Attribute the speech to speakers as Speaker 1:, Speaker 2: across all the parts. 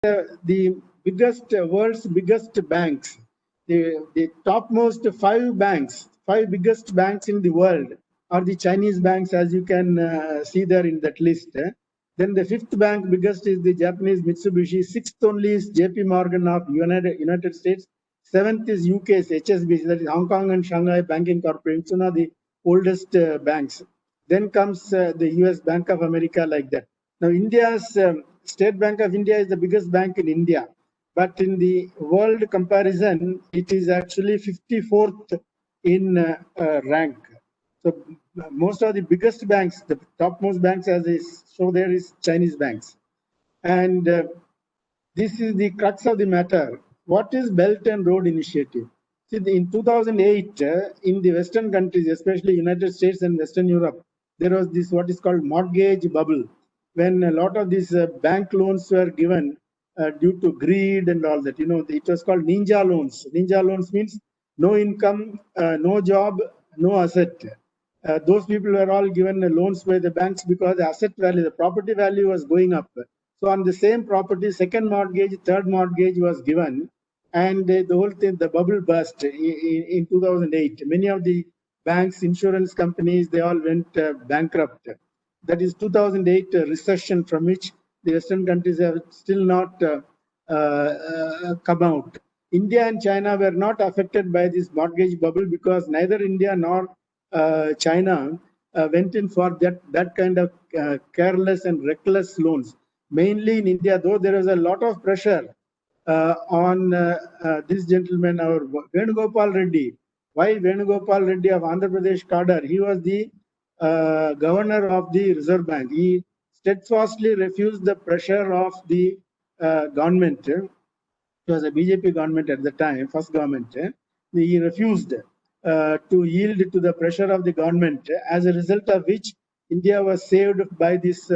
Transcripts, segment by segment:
Speaker 1: the biggest world's biggest banks, the topmost five biggest banks in the world are the Chinese banks, as you can see there in that list. Then the fifth bank biggest is the Japanese Mitsubishi. Sixth only is JP Morgan of United States. Seventh is UK's HSBC, that is Hong Kong and Shanghai Banking Corporation, are the oldest banks. Then comes the US Bank of America, like that. Now, India's State Bank of India is the biggest bank in India, but in the world comparison, it is actually 54th in rank. So most of the biggest banks, the topmost banks, as is show there, is Chinese banks. And this is the crux of the matter. What is Belt and Road Initiative? See, in 2008, in the Western countries, especially United States and Western Europe, there was this what is called mortgage bubble, when a lot of these bank loans were given due to greed and all that. You know, it was called ninja loans. Ninja loans means no income, no job, no asset. Those people were all given loans by the banks because the asset value, the property value was going up. So on the same property, second mortgage, third mortgage was given, and the whole thing, the bubble burst in 2008. Many of the banks, insurance companies, they all went bankrupt. That is 2008 recession, from which the Western countries have still not come out. India and China were not affected by this mortgage bubble because neither India nor China went in for that kind of careless and reckless loans. Mainly in India, though, there was a lot of pressure on this gentleman, our Venugopal Reddy. Why Venugopal Reddy of Andhra Pradesh cadre? He was the governor of the Reserve Bank. He steadfastly refused the pressure of the government. It was a BJP government at the time, first government. He refused to yield to the pressure of the government, as a result of which India was saved by this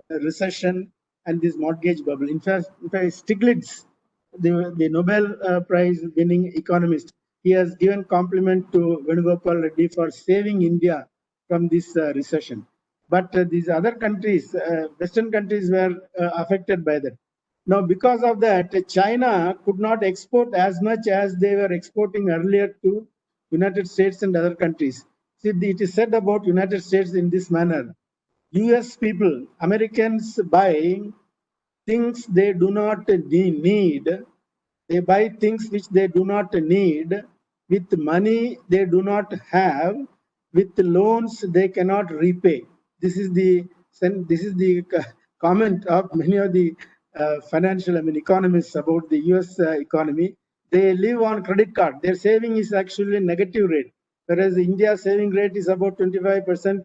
Speaker 1: recession and this mortgage bubble. In fact Stiglitz, the Nobel Prize winning economist, he has given compliment to Venugopal Reddy for saving India from this recession. But these other countries, Western countries, were affected by that. Now, because of that, China could not export as much as they were exporting earlier to United States and other countries. See, it is said about United States in this manner. US people, Americans, buy things they do not need. They buy things which they do not need with money they do not have, with loans they cannot repay. This is the comment of many of the financial, economists about the US economy. They live on credit card. Their saving is actually negative rate, whereas India's saving rate is about 25%.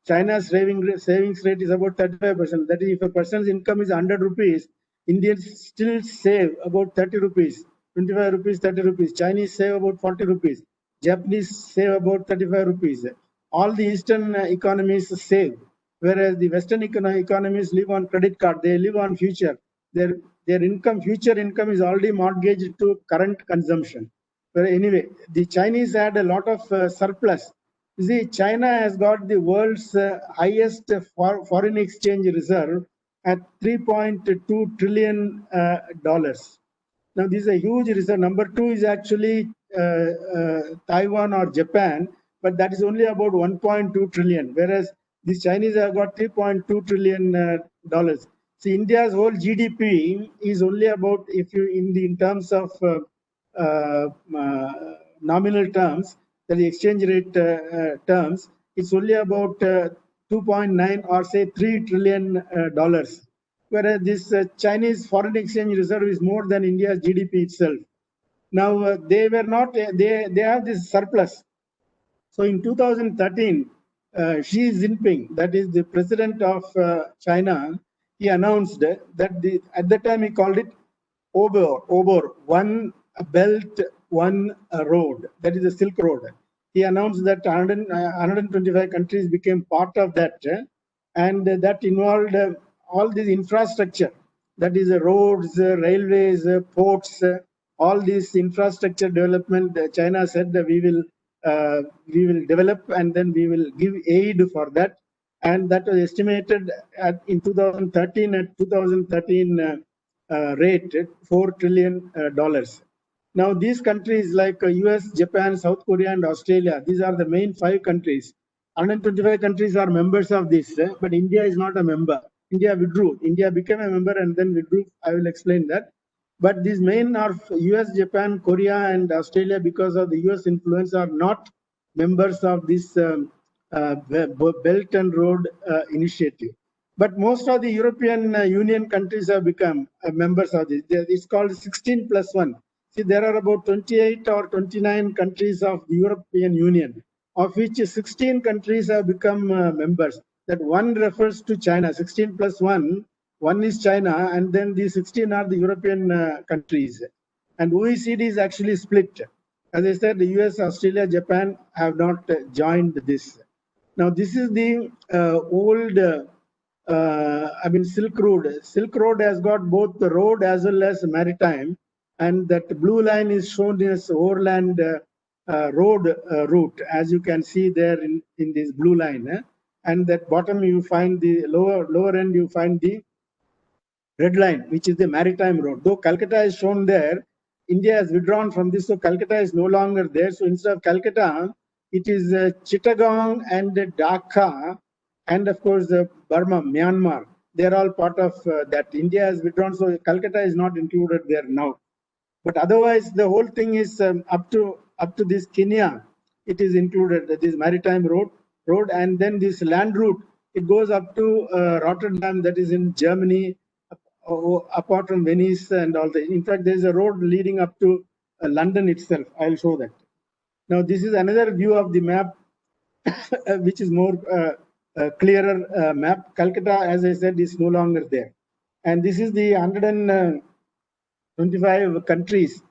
Speaker 1: China's savings rate is about 35%. That is, if a person's income is 100 rupees, Indians still save about 30 rupees, 25 rupees, 30 rupees. Chinese save about 40 rupees. Japanese save about 35 rupees. All the Eastern economies save, whereas the Western economies live on credit card. They live on future. Their future income is already mortgaged to current consumption. But anyway, the Chinese had a lot of surplus. You see, China has got the world's highest foreign exchange reserve at $3.2 trillion. Now, this is a huge reserve. Number two is actually Taiwan or Japan, but that is only about 1.2 trillion, whereas these Chinese have got $3.2 trillion. See, India's whole GDP is only about, if you in terms of nominal terms, the exchange rate terms, it's only about 2.9 or say $3 trillion. Whereas this Chinese foreign exchange reserve is more than India's GDP itself. Now they were not. They have this surplus. So in 2013, Xi Jinping, that is the president of China, he announced that at the time he called it OBOR, one belt, one road. That is the Silk Road. He announced that 125 countries became part of that, and that involved all this infrastructure. That is roads, railways, ports, all this infrastructure development. China said that we will develop and then we will give aid for that. and that was estimated in 2013 at 2013 rate $4 trillion. Now these countries like US, Japan, South Korea, and Australia, these are the main 5 countries. 125 countries are members of this, but India is not a member. India withdrew. India became a member and then withdrew. I will explain that. But these main are US, Japan, Korea, and Australia, because of the US influence, are not members of this Belt and Road Initiative. But most of the European Union countries have become members of this. It's called 16 plus 1. See, there are about 28 or 29 countries of the European Union, of which 16 countries have become members. That one refers to China, 16 plus 1. One is China, and then the 16 are the European countries. And OECD is actually split. As I said, the US, Australia, Japan have not joined this. Now, this is the old, Silk Road. Silk Road has got both the road as well as maritime, and that blue line is shown as overland road route, as you can see there in this blue line. And that bottom you find the lower end, you find the red line, which is the maritime road. Though Calcutta is shown there, India has withdrawn from this, so Calcutta is no longer there. So instead of Calcutta, it is Chittagong and Dhaka, and of course Burma, Myanmar. They are all part of that. India has withdrawn, so Calcutta is not included there now. But otherwise, the whole thing is up to this Kenya. It is included. This maritime road, and then this land route. It goes up to Rotterdam, that is in Germany. Apart from Venice and all that. In fact, there is a road leading up to London itself. I'll show that. Now, this is another view of the map, which is more clearer map. Calcutta, as I said, is no longer there. And this is the 125 countries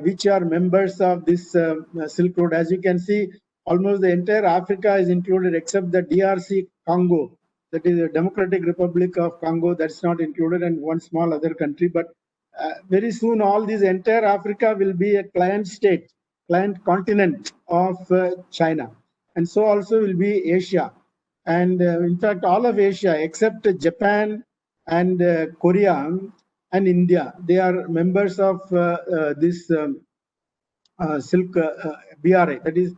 Speaker 1: which are members of this Silk Road. As you can see, almost the entire Africa is included except the DRC Congo. That is the Democratic Republic of Congo, that's not included, and one small other country. But very soon, all this entire Africa will be a client state, client continent of China. And so also will be Asia. And in fact, all of Asia, except Japan and Korea and India, they are members of this Silk BRI, that is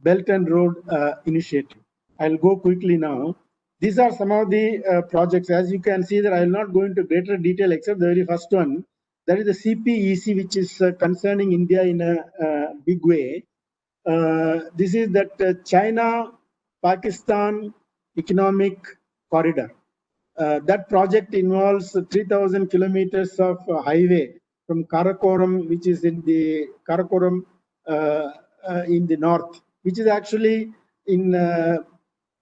Speaker 1: Belt and Road Initiative. I'll go quickly now. These are some of the projects. As you can see, that I will not go into greater detail except the very first one. That is the CPEC, which is concerning India in a big way. This is that China-Pakistan Economic Corridor. That project involves 3,000 kilometers of highway from Karakoram, which is in the Karakoram in the north, which is actually in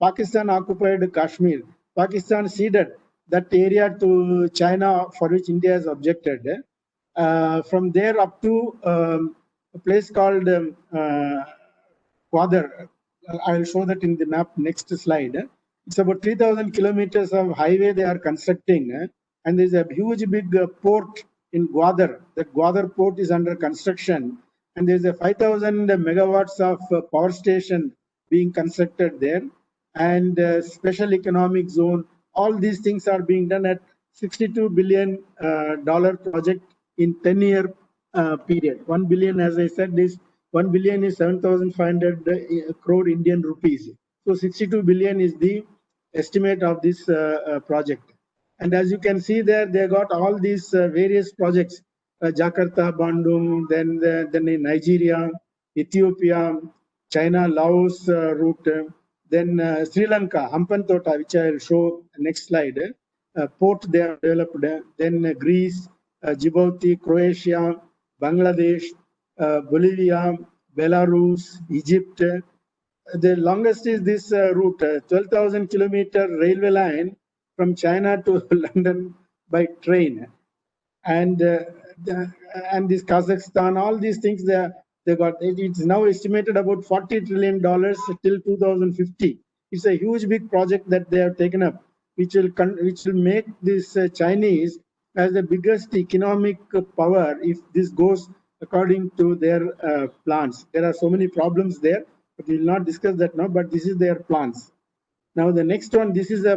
Speaker 1: Pakistan occupied Kashmir. Pakistan ceded that area to China, for which India has objected. From there up to a place called Gwadar. I will show that in the map next slide. It's about 3,000 kilometers of highway they are constructing, and there's a huge big port in Gwadar. That Gwadar port is under construction, and there's a 5,000 megawatts of power station being constructed there, and special economic zone. All these things are being done at $62 billion project in 10-year period. 1 billion, as I said, is 1 billion is 7,500 crore Indian rupees. So 62 billion is the estimate of this project. And as you can see there, they got all these various projects: Jakarta, Bandung, then in Nigeria, Ethiopia, China, Laos route. Then Sri Lanka, Hampantota, which I will show next slide. Port they have developed. Then Greece, Djibouti, Croatia, Bangladesh, Bolivia, Belarus, Egypt. The longest is this route, 12,000 kilometer railway line from China to London by train. And this Kazakhstan, all these things they got. It's now estimated about $40 trillion till 2050. It's a huge big project that they have taken up, which will make this Chinese as the biggest economic power if this goes according to their plans. There are so many problems there, but we will not discuss that now. But this is their plans. Now the next one, this is a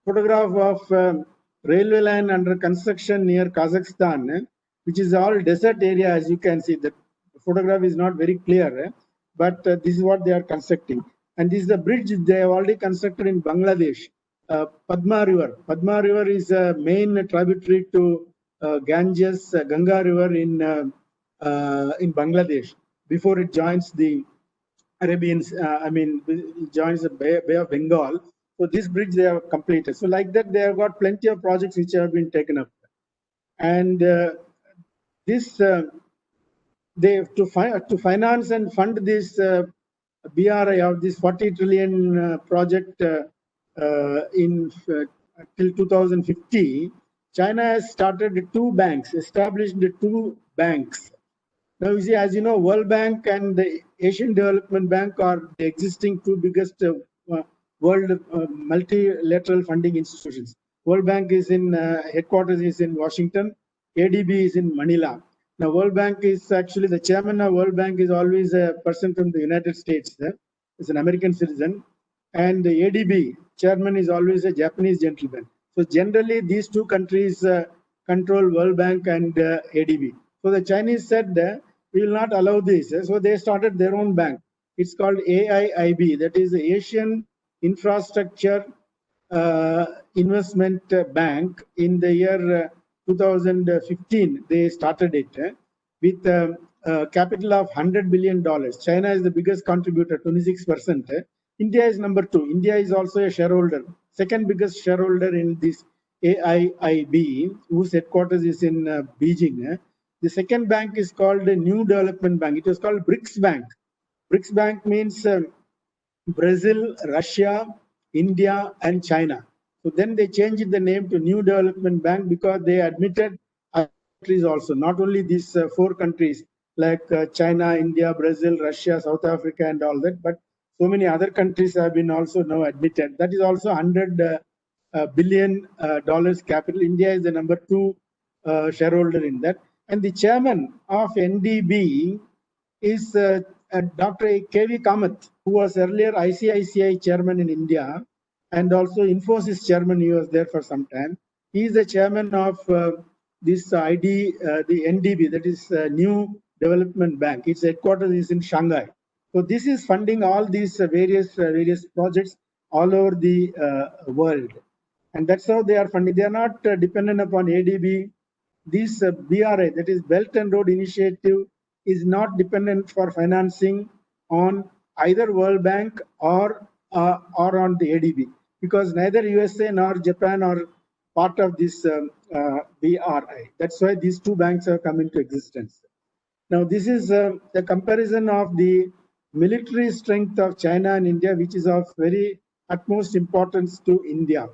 Speaker 1: photograph of railway line under construction near Kazakhstan, which is all desert area. As you can see, the photograph is not very clear, but this is what they are constructing. And this is the bridge they have already constructed in Bangladesh. Padma River. Padma River is a main tributary to Ganges, Ganga River in Bangladesh before it joins the Arabians. It joins the Bay of Bengal. So this bridge they have completed. So like that, they have got plenty of projects which have been taken up. And this they to finance and fund this BRI of this 40 trillion project in till 2050, China has started two banks, established two banks. Now, you see, as you know, World Bank and the Asian Development Bank are the existing two biggest world multilateral funding institutions. World Bank is in headquarters is in Washington. ADB is in Manila. Now, World Bank is actually the chairman of World Bank is always a person from the United States. Is an American citizen, and the ADB chairman is always a Japanese gentleman. So generally, these two countries control World Bank and ADB. So the Chinese said we will not allow this. So they started their own bank. It's called AIIB, that is the Asian Infrastructure Investment Bank. In the year 2015, they started it with a capital of $100 billion. China is the biggest contributor, 26%. India is number 2. India is also a shareholder, second biggest shareholder in this AIIB, whose headquarters is in Beijing. The second bank is called the New Development Bank. It was called BRICS Bank. BRICS Bank means Brazil, Russia, India, and China. So then they changed the name to New Development Bank because they admitted other countries also, not only these 4 countries like China, India, Brazil, Russia, South Africa, and all that, but so many other countries have been also now admitted. That is also $100 billion capital. India is the number 2 shareholder in that. And the chairman of NDB is Dr. K.V. Kamath, who was earlier ICICI chairman in India and also Infosys chairman. He was there for some time. He is the chairman of this the NDB, that is New Development Bank. Its headquarters is in Shanghai. So this is funding all these various projects all over the world. And that's how they are funding. They are not dependent upon ADB. This BRI, that is Belt and Road Initiative, is not dependent for financing on either World Bank or on the ADB, because neither USA nor Japan are part of this BRI. That's why these two banks have come into existence. Now, this is the comparison of the military strength of China and India, which is of very utmost importance to India.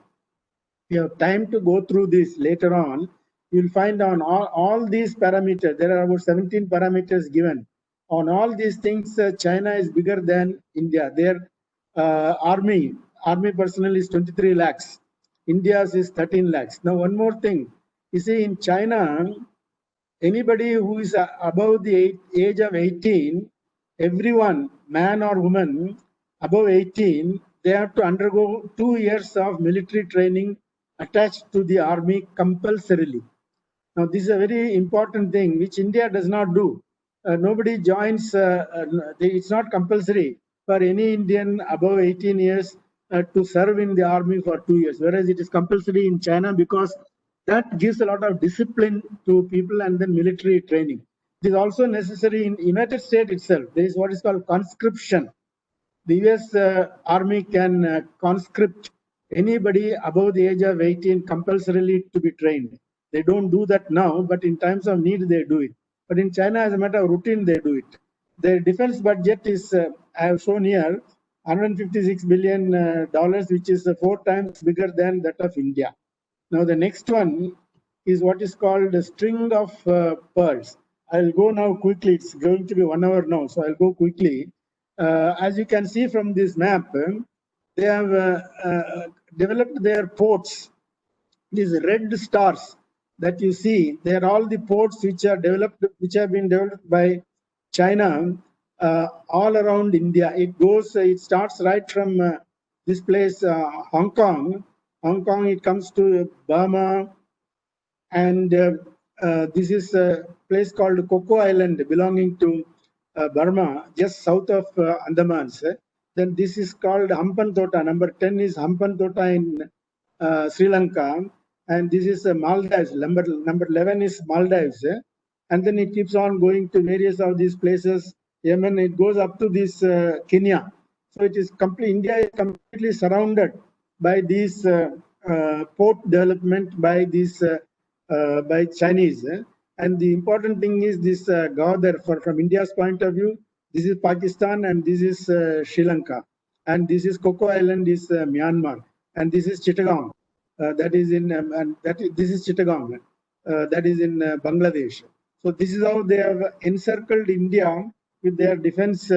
Speaker 1: If you have time to go through this later on, you'll find on all these parameters, there are about 17 parameters given. On all these things, China is bigger than India. Their army personnel is 23 lakhs. India's is 13 lakhs. Now, one more thing. You see, in China, anybody who is above the age of 18, everyone, man or woman, above 18, they have to undergo 2 years of military training attached to the army compulsorily. Now, this is a very important thing which India does not do. Nobody joins, it's not compulsory for any Indian above 18 years to serve in the army for 2 years, whereas it is compulsory in China because that gives a lot of discipline to people, and then military training. It is also necessary in United States itself. There is what is called conscription. The US Army can conscript anybody above the age of 18 compulsorily to be trained. They don't do that now, but in times of need, they do it. But in China, as a matter of routine, they do it. Their defense budget is, I have shown here, $156 billion, which is 4 times bigger than that of India. Now, the next one is what is called a string of pearls. I'll go now quickly. It's going to be 1 hour now, so I'll go quickly. As you can see from this map, they have developed their ports. These red stars that you see, they are all the ports which are developed, which have been developed by China all around India. It starts right from This place, Hong Kong, it comes to Burma, and this is a place called Coco Island belonging to Burma, just south of Andamans. Then this is called Hampan Tota. Number 10 is Hampan Tota in Sri Lanka, and this is Maldives. Number 11 is Maldives, and then it keeps on going to various of these places. Yemen, it goes up to this Kenya. So it is complete. India is completely surrounded by these port development by these by Chinese. And the important thing is this GOVT, from India's point of view, this is Pakistan and this is Sri Lanka. And this is Coco Island is Myanmar. And this is Chittagong. That is in, this is Chittagong. That is in Bangladesh. So this is how they have encircled India with their defense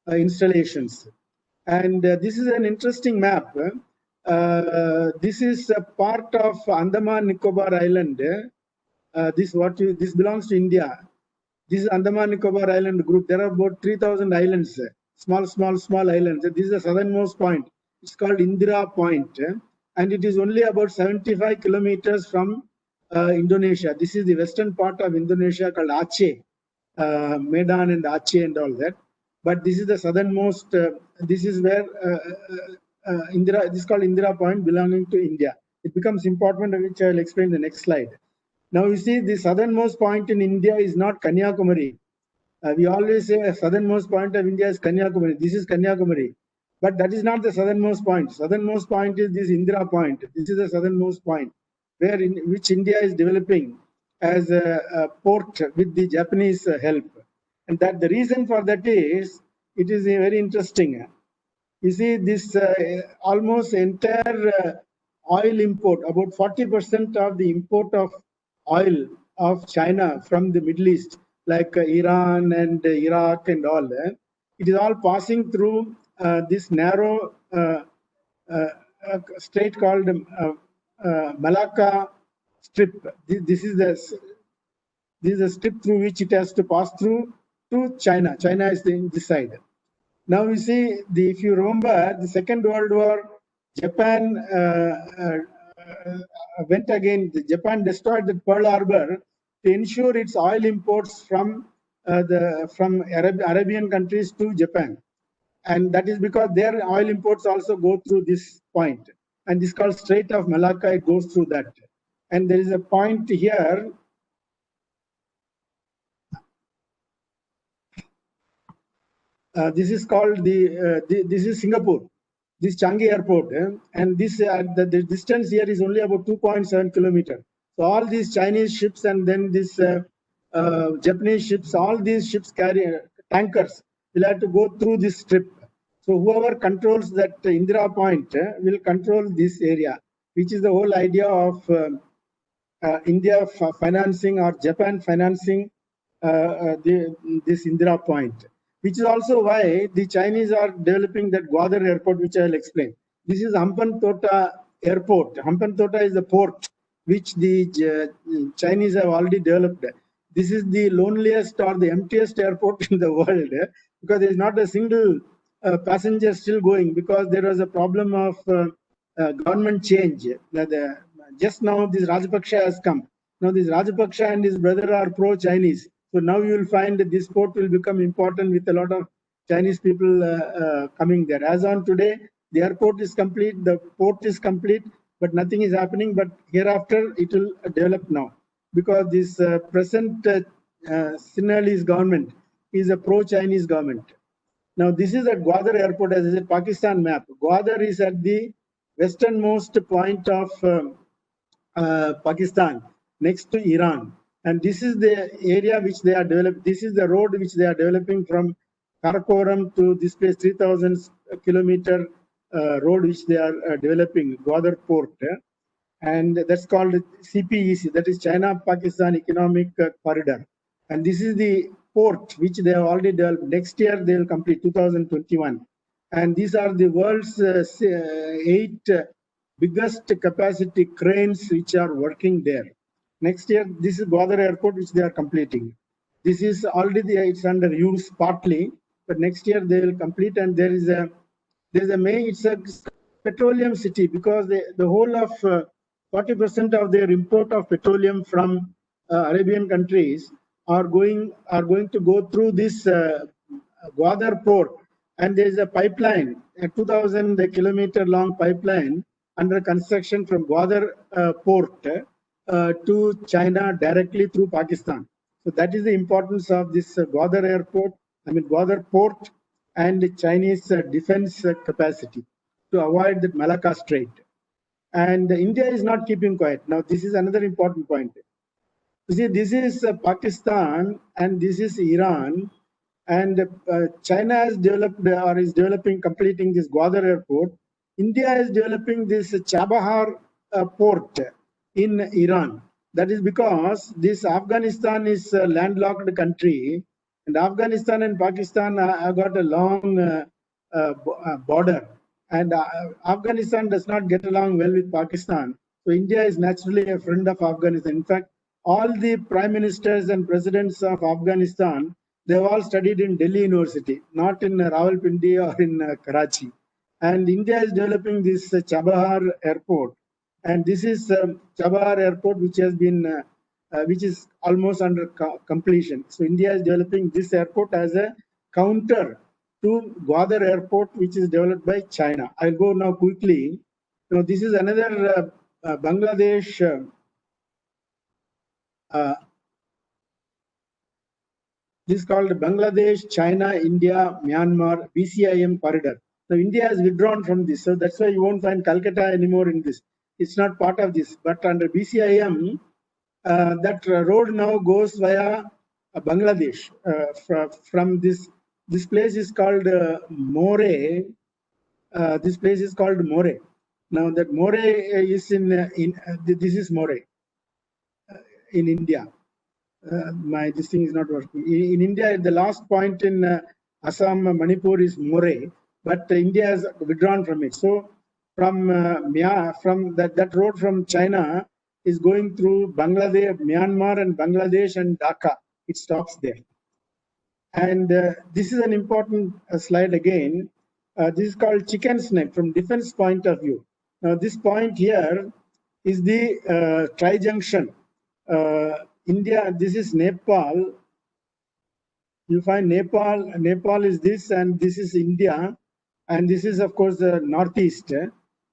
Speaker 1: installations. And this is an interesting map. This is a part of Andaman Nicobar Island. This belongs to India. This is Andaman Nicobar Island group. There are about 3,000 islands, small islands. This is the southernmost point. It's called Indira Point, and it is only about 75 kilometers from Indonesia. This is the western part of Indonesia called Aceh, Medan and Aceh and all that. But this is the southernmost. This is where Indira. This is called Indira Point, belonging to India. It becomes important, which I will explain in the next slide. Now you see the southernmost point in India is not Kanyakumari. We always say the southernmost point of India is Kanyakumari. This is Kanyakumari. But that is not the southernmost point. Southernmost point is this Indira Point. This is the southernmost point, which India is developing as a port with the Japanese help. And that the reason for that is, it is very interesting. You see this almost entire oil import, about 40% of the import of oil of China from the Middle East, like Iran and Iraq and all, it is all passing through this narrow strait called Malacca Strip. This is a strip through which it has to pass through to China. China is this side. Now you see, if you remember, the Second World War, Japan went again. Japan destroyed the Pearl Harbor to ensure its oil imports from Arabian countries to Japan, and that is because their oil imports also go through this point, and this is called Strait of Malacca. It goes through that, and there is a point here. This is called this is Singapore. This Changi Airport, and this the distance here is only about 2.7 kilometers. So all these Chinese ships and then this Japanese ships, all these ships carry tankers will have to go through this strip. So whoever controls that Indira Point will control this area, which is the whole idea of India financing or Japan financing this Indira Point. Which is also why the Chinese are developing that Gwadar airport, which I will explain. This is Hampan Tota airport. Hampan Tota is the port which the Chinese have already developed. This is the loneliest or the emptiest airport in the world, because there is not a single passenger still going, because there was a problem of government change. Just now this Rajapaksa has come. Now this Rajapaksa and his brother are pro-Chinese. So now you will find that this port will become important with a lot of Chinese people coming there. As on today, the airport is complete, the port is complete, but nothing is happening. But hereafter, it will develop now, because this present Sinhalese government is a pro-Chinese government. Now, this is at Gwadar airport, as I said, Pakistan map. Gwadar is at the westernmost point of Pakistan, next to Iran. And this is the area which they are developing. This is the road which they are developing from Karakoram to this place, 3,000 kilometer road which they are developing, Gwadar port. And that's called CPEC, that is China-Pakistan Economic Corridor. And this is the port which they have already developed. Next year they will complete, 2021. And these are the world's 8 biggest capacity cranes which are working there. Next year, this is Gwadar airport which they are completing. This is already it's under use partly, but next year they will complete, and there is a There's a main, it's a petroleum city because the whole of 40% of their import of petroleum from Arabian countries are going to go through this Gwadar port, and there is a pipeline, a 2,000 kilometer long pipeline under construction from Gwadar port to China directly through Pakistan. So that is the importance of this Gwadar airport, Gwadar port, and the Chinese defense capacity to avoid the Malacca Strait. And India is not keeping quiet. Now, this is another important point. You see, this is Pakistan and this is Iran, and China has developed or is developing, completing this Gwadar airport. India is developing this Chabahar port in Iran. That is because this Afghanistan is a landlocked country, and Afghanistan and Pakistan have got a long border, and Afghanistan does not get along well with Pakistan. So India is naturally a friend of Afghanistan. In fact, all the prime ministers and presidents of Afghanistan, they've all studied in Delhi University, not in Rawalpindi or in Karachi. And India is developing this Chabahar airport, and this is Chabahar airport, which has been, which is almost under completion. So India is developing this airport as a counter to Gwadar airport, which is developed by China. I'll go now quickly. Now, this is another Bangladesh. This is called Bangladesh, China, India, Myanmar, BCIM corridor. So India has withdrawn from this. So that's why you won't find Calcutta anymore in this. It's not part of this. But under BCIM, that road now goes via Bangladesh. From this place is called More. This place is called More. Now that More is in this is More in India. This thing is not working. In India, the last point in Assam, Manipur is More, but India has withdrawn from it. So from that road from China is going through Bangladesh, Myanmar, and Bangladesh and Dhaka. It stops there. And this is an important slide again. This is called chicken's neck from defense point of view. Now this point here is the tri-junction. India, this is Nepal. You find Nepal. Nepal is this, and this is India, and this is of course the northeast.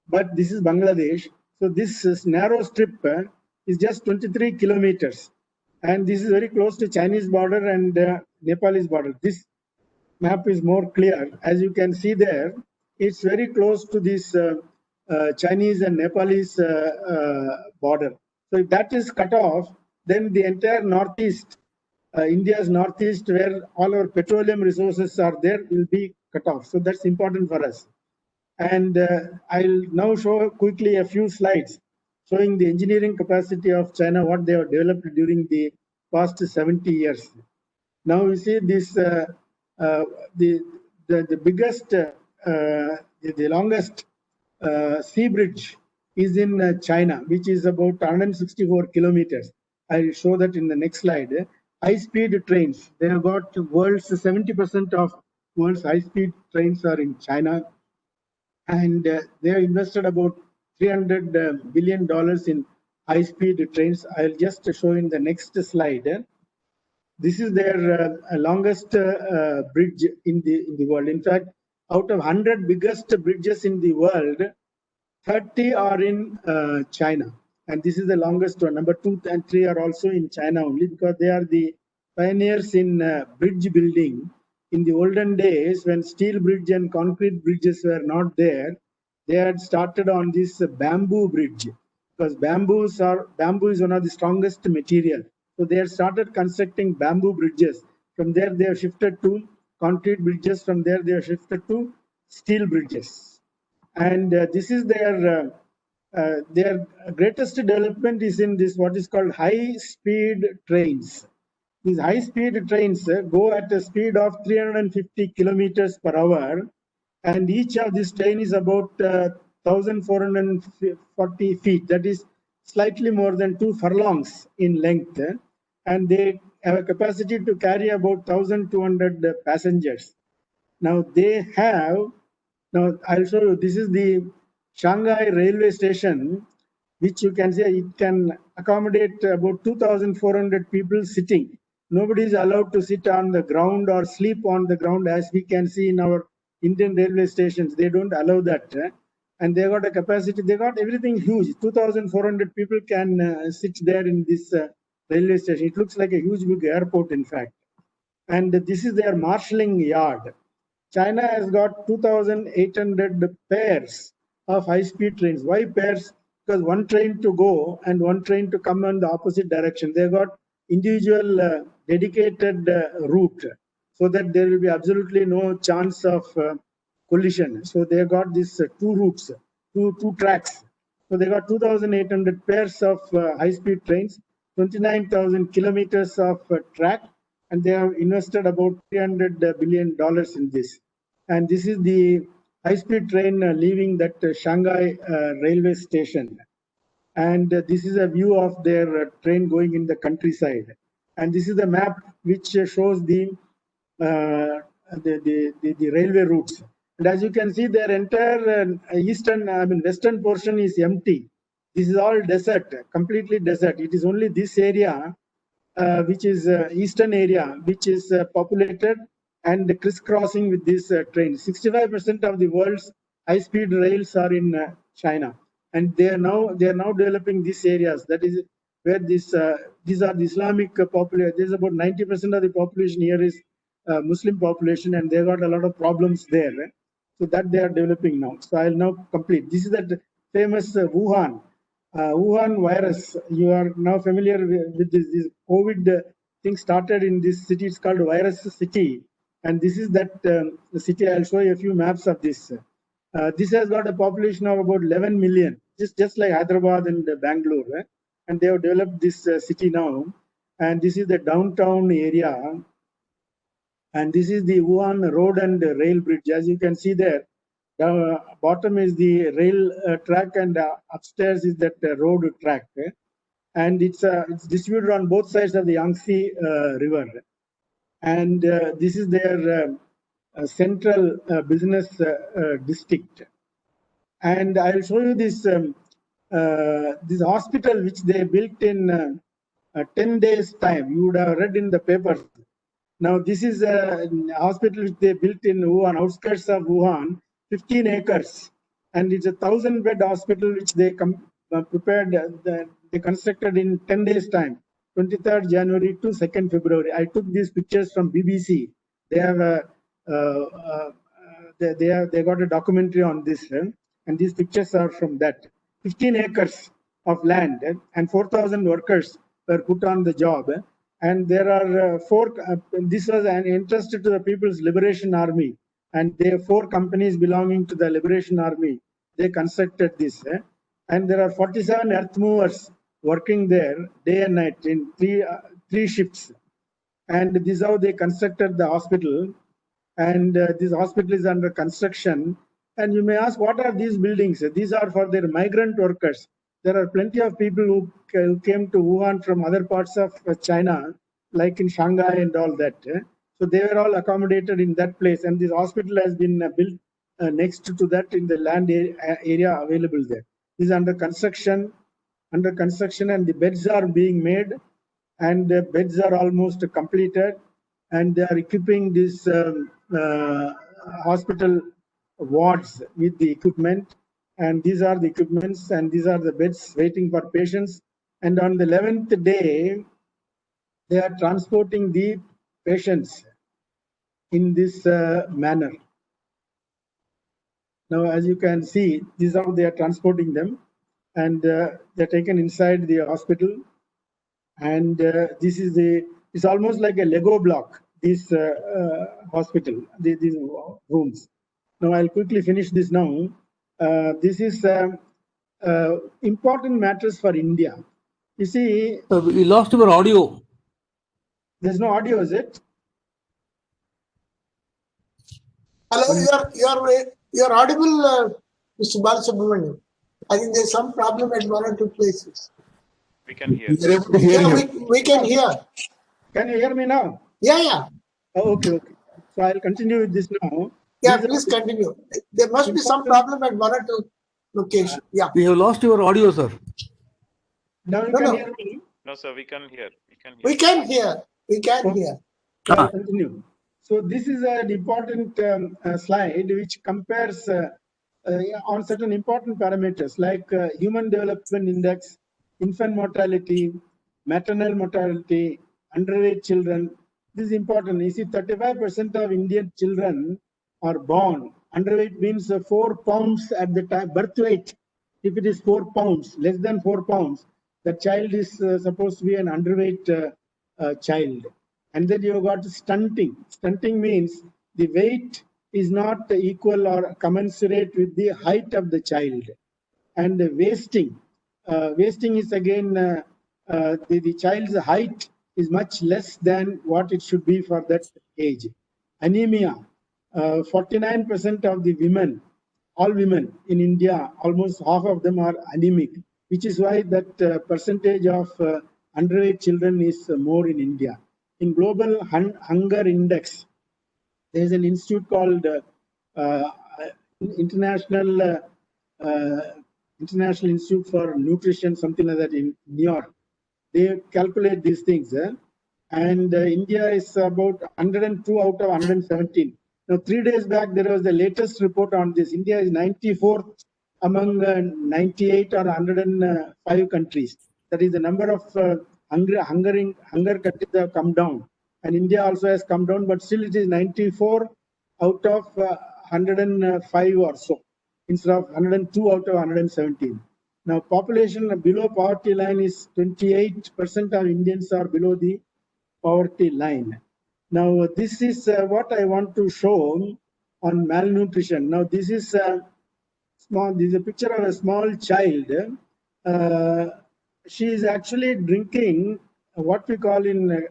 Speaker 1: But this is Bangladesh. So this narrow strip is just 23 kilometers, and this is very close to Chinese border and Nepalese border. This map is more clear, as you can see there. It's very close to this Chinese and Nepalese border. So if that is cut off, then the entire northeast, India's northeast, where all our petroleum resources are there, will be cut off. So that's important for us. And I'll now show quickly a few slides showing the engineering capacity of China, what they have developed during the past 70 years. Now you see this, the biggest, the longest sea bridge is in China, which is about 164 kilometers. I'll show that in the next slide. High-speed trains. They have got world's 70% of world's high-speed trains are in China, and they have invested about $300 billion in high-speed trains. I'll just show in the next slide. This is their longest bridge in the world. In fact, out of 100 biggest bridges in the world, 30 are in China. And this is the longest one. Number 2 and 3 are also in China only because they are the pioneers in bridge building. In the olden days, when steel bridge and concrete bridges were not there, they had started on this bamboo bridge because bamboo is one of the strongest material. So they had started constructing bamboo bridges. From there, they have shifted to concrete bridges. From there, they have shifted to steel bridges. And this is their greatest development is in this what is called high-speed trains. These high-speed trains go at a speed of 350 kilometers per hour, and each of these train is about 1,440 feet. That is slightly more than 2 furlongs in length, and they have a capacity to carry about 1,200 passengers. Now they have Now I'll show you. This is the Shanghai railway station, which you can say it can accommodate about 2,400 people sitting. Nobody is allowed to sit on the ground or sleep on the ground, as we can see in our Indian railway stations. They don't allow that. And they got a capacity, they got everything huge. 2,400 people can sit there in this railway station. It looks like a huge big airport, in fact. And this is their marshalling yard. China has got 2,800 pairs of high-speed trains. Why pairs? Because one train to go and one train to come in the opposite direction. They got individual dedicated route, so that there will be absolutely no chance of collision. So they got these two routes, two tracks. So they got 2,800 pairs of high-speed trains, 29,000 kilometers of track, and they have invested about $300 billion in this. And this is the high-speed train leaving that Shanghai railway station. And this is a view of their train going in the countryside. And this is the map which shows the railway routes. And as you can see, their entire western portion is empty. This is all desert, completely desert. It is only this area, which is eastern area, which is populated and crisscrossing with this train. 65% of the world's high-speed rails are in China, and they are now developing these areas. That is where these are the Islamic population. There's about 90% of the population here is Muslim population, and they got a lot of problems there. So that they are developing now. So I'll now complete. This is that famous Wuhan virus. You are now familiar with this COVID thing started in this city. It's called Virus City. And this is that city. I'll show you a few maps of this. This has got a population of about 11 million, just like Hyderabad and Bangalore. And they have developed this city now. And this is the downtown area. And this is the Wuhan road and rail bridge. As you can see there, the bottom is the rail track, and upstairs is that road track. And it's distributed on both sides of the Yangtze River. And this is their central business district. And I'll show you this this hospital which they built in 10 days time. You would have read in the papers. Now this is a hospital which they built in Wuhan, outskirts of Wuhan, 15 acres, and it's a 1,000-bed hospital which they prepared. They constructed in 10 days time, 23rd January to 2nd February. I took these pictures from BBC. They have they got a documentary on this, and these pictures are from that. 15 acres of land and 4,000 workers were put on the job. And there are this was an interest to the People's Liberation Army, and there are 4 companies belonging to the Liberation Army. They constructed this, and there are 47 earth movers working there day and night in three shifts. And this is how they constructed the hospital. And this hospital is under construction. And you may ask, what are these buildings? These are for their migrant workers. There are plenty of people who came to Wuhan from other parts of China, like in Shanghai and all that. So they were all accommodated in that place. And this hospital has been built next to that in the land area available there. This is under construction, and the beds are being made, and the beds are almost completed. And they are equipping this hospital wards with the equipment. And these are the equipments, and these are the beds waiting for patients. And on the 11th day, they are transporting the patients in this manner. Now, as you can see, this is how they are transporting them, and they're taken inside the hospital. And this is it's almost like a Lego block, this hospital, these rooms. Now, I'll quickly finish this now. This is important matters for India. You see,
Speaker 2: we lost your audio.
Speaker 1: There's no audio, is it?
Speaker 3: Hello, you're audible, Mr. Balasubramanian. I think there's some problem at one or two places.
Speaker 4: We can hear.
Speaker 2: We are able to hear
Speaker 3: you. We can hear.
Speaker 1: Can you hear me now?
Speaker 3: Yeah.
Speaker 1: Oh, okay. So I'll continue with this now.
Speaker 3: Yeah,
Speaker 1: These are
Speaker 3: please continue. There must be some problem at one or two locations. Yeah.
Speaker 2: We have lost your audio, sir.
Speaker 1: Now you
Speaker 3: No,
Speaker 1: can
Speaker 3: no.
Speaker 1: hear me.
Speaker 4: No, sir, we can hear. We can hear.
Speaker 3: We can hear. We can hear.
Speaker 1: So I'll continue. So this is an important slide which compares on certain important parameters like human development index, infant mortality, maternal mortality, underage children. This is important. You see, 35% of Indian children are born. Underweight means 4 pounds at the time, birth weight. If it is 4 pounds, less than 4 pounds, the child is supposed to be an underweight child. And then you got stunting. Stunting means the weight is not equal or commensurate with the height of the child. And the wasting. Wasting is again, the child's height is much less than what it should be for that age. Anemia. 49% of the women, all women in India, almost half of them are anemic, which is why that percentage of underweight children is more in India. In Global Hunger Index, there is an institute called uh, International International Institute for Nutrition, something like that in New York. They calculate these things, and India is about 102 out of 117. Now, 3 days back, there was the latest report on this. India is 94th among 98 or 105 countries. That is the number of hunger countries have come down. And India also has come down, but still it is 94 out of 105 or so, instead of 102 out of 117. Now, population below poverty line is 28% of Indians are below the poverty line. Now, this is what I want to show on malnutrition. Now, this is small. This is a picture of a small child. She is actually drinking what we call in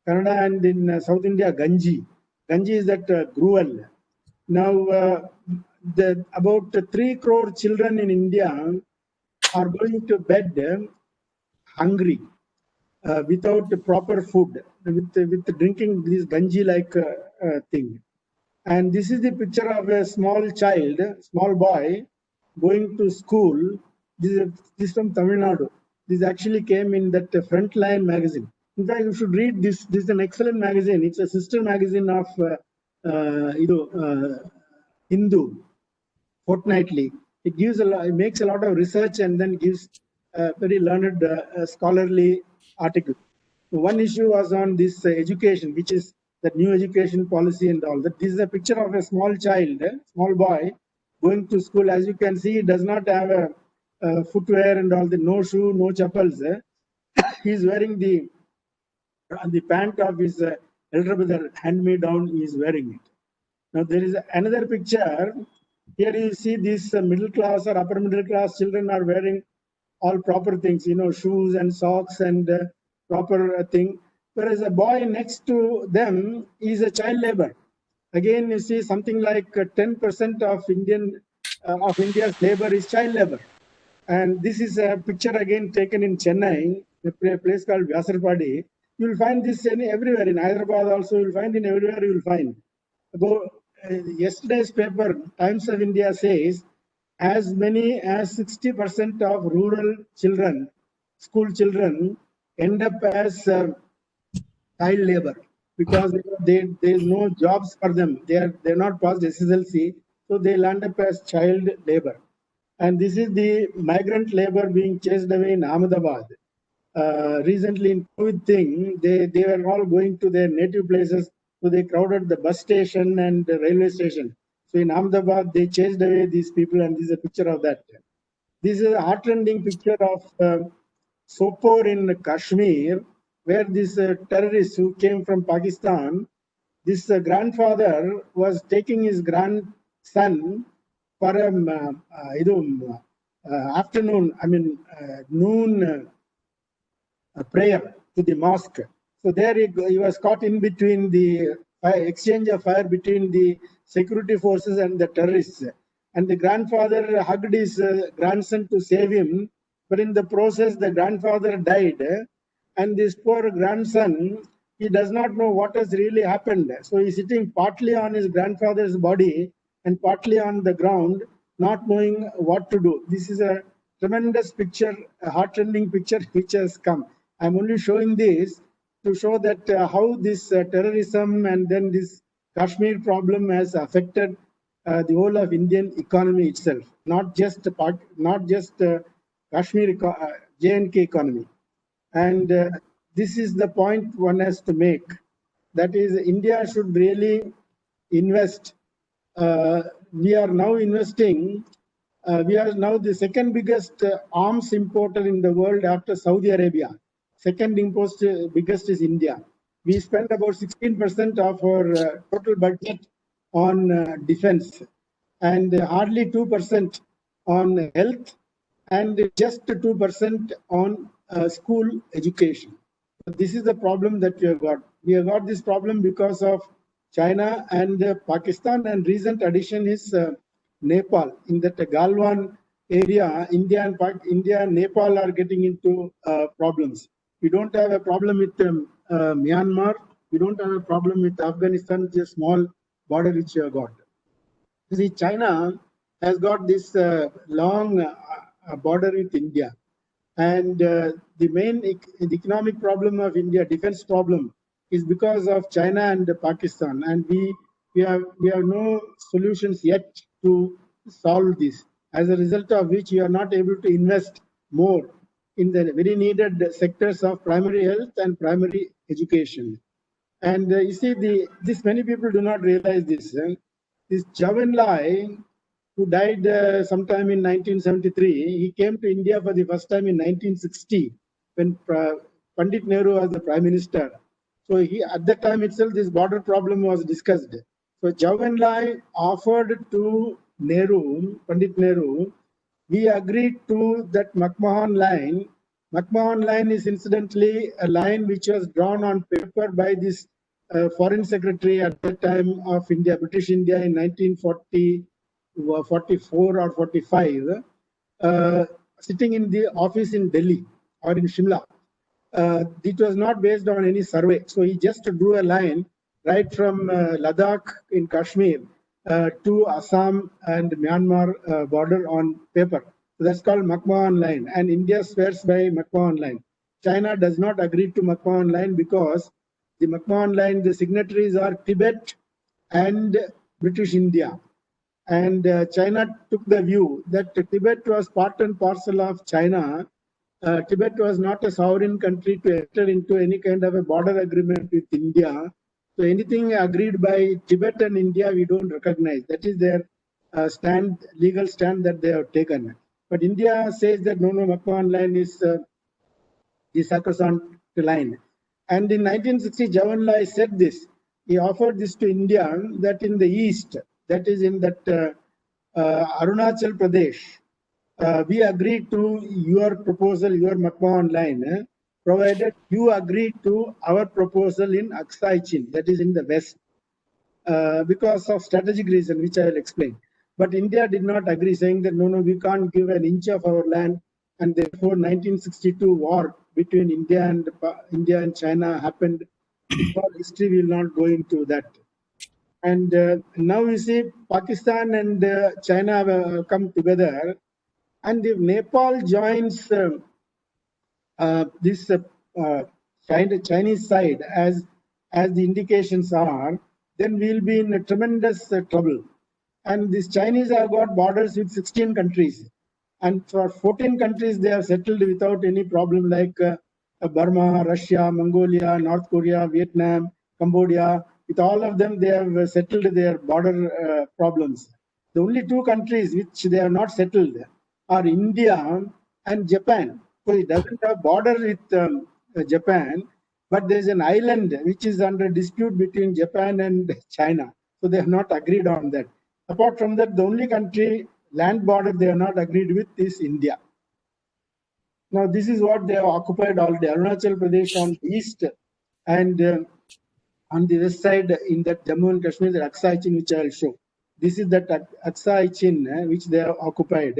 Speaker 1: Canada and in South India ganji. Ganji is that gruel. Now, about 3 crore children in India are going to bed hungry without proper food, with drinking this ganji like thing. And this is the picture of a small child, small boy, going to school. This is from Tamil Nadu. This actually came in that Frontline magazine. In fact, you should read this. This is an excellent magazine. It's a sister magazine of Hindu, fortnightly. It gives it makes a lot of research and then gives very learned scholarly articles. One issue was on this education, which is the new education policy and all that. This is a picture of a small child, small boy, going to school. As you can see, he does not have a footwear and all the no shoe, no chappals. He is wearing the pant of his elder brother, hand me down. He is wearing it. Now there is another picture. Here you see these middle class or upper middle class children are wearing all proper things, shoes and socks and proper thing. Whereas a boy next to them is a child labor. Again, you see something like 10% of India's labor is child labor. And this is a picture again taken in Chennai, a place called Vyasarpadi. You will find this everywhere. In Hyderabad also, you will find in everywhere you will find. Yesterday's paper, Times of India, says as many as 60% of rural children, school children, end up as child labor because there is no jobs for them. They're not past SSLC, so they land up as child labor. And this is the migrant labor being chased away in Ahmedabad. Recently in COVID thing, they were all going to their native places, so they crowded the bus station and the railway station. So in Ahmedabad, they chased away these people, and this is a picture of that. This is a heartrending picture of Sopore in Kashmir, where this terrorist who came from Pakistan, this grandfather was taking his grandson for a afternoon, noon prayer to the mosque. So there he was caught in between the exchange of fire between the security forces and the terrorists. And the grandfather hugged his grandson to save him, but in the process, the grandfather died, and this poor grandson he does not know what has really happened. So he's sitting partly on his grandfather's body and partly on the ground, not knowing what to do. This is a tremendous picture, a heartrending picture which has come. I'm only showing this to show that how this terrorism and then this Kashmir problem has affected the whole of Indian economy itself, not just Kashmir J&K economy. And this is the point one has to make. That is, India should really invest. We are now investing. We are now the second biggest arms importer in the world after Saudi Arabia. Second biggest is India. We spend about 16% of our total budget on defense and hardly 2% on health and just 2% on school education. This is the problem that we have got. We have got this problem because of China and Pakistan, and recent addition is Nepal. In that Galwan area, India and Nepal are getting into problems. We don't have a problem with Myanmar. We don't have a problem with Afghanistan, which is a small border which we have got. You see, China has got this long border with India. And the main economic problem of India, defense problem, is because of China and Pakistan. And we have no solutions yet to solve this. As a result of which, we are not able to invest more in the very needed sectors of primary health and primary education. And you see, this many people do not realize this. This Zhou Enlai, who died sometime in 1973, he came to India for the first time in 1960 when Pandit Nehru was the Prime Minister. So at that time itself, this border problem was discussed. So Zhou Enlai offered to Pandit Nehru, we agreed to that McMahon line. McMahon line is incidentally a line which was drawn on paper by this Foreign Secretary at that time of India, British India in 1944 or 45, sitting in the office in Delhi or in Shimla. It was not based on any survey. So he just drew a line right from Ladakh in Kashmir to Assam and Myanmar border on paper. So that's called McMahon line. And India swears by McMahon line. China does not agree to McMahon line because the McMahon line, the signatories are Tibet and British India. And China took the view that Tibet was part and parcel of China. Tibet was not a sovereign country to enter into any kind of a border agreement with India. So anything agreed by Tibet and India, we don't recognize. That is their legal stand that they have taken. But India says that no, McMahon line is the sacrosanct line. And in 1960, Zhou Enlai said this. He offered this to India that in the east, that is in that Arunachal Pradesh, we agreed to your proposal, your McMahon line, provided you agree to our proposal in Aksai Chin, that is in the west, because of strategic reason, which I will explain. But India did not agree, saying that no, we can't give an inch of our land, and therefore 1962 war between India and China happened. Because history will not go into that. And now you see Pakistan and China have come together, and if Nepal joins this Chinese side, as the indications are, then we'll be in a tremendous trouble. And these Chinese have got borders with 16 countries, and for 14 countries they have settled without any problem, like Burma, Russia, Mongolia, North Korea, Vietnam, Cambodia. With all of them, they have settled their border problems. The only two countries which they have not settled are India and Japan. So it doesn't have border with Japan, but there is an island which is under dispute between Japan and China. So they have not agreed on that. Apart from that, the only country, land border, they have not agreed with is India. Now, this is what they have occupied already. Arunachal Pradesh on the east, and on the west side in that Jammu and Kashmir, the Aksai Chin, which I will show. This is that Aksai Chin which they have occupied,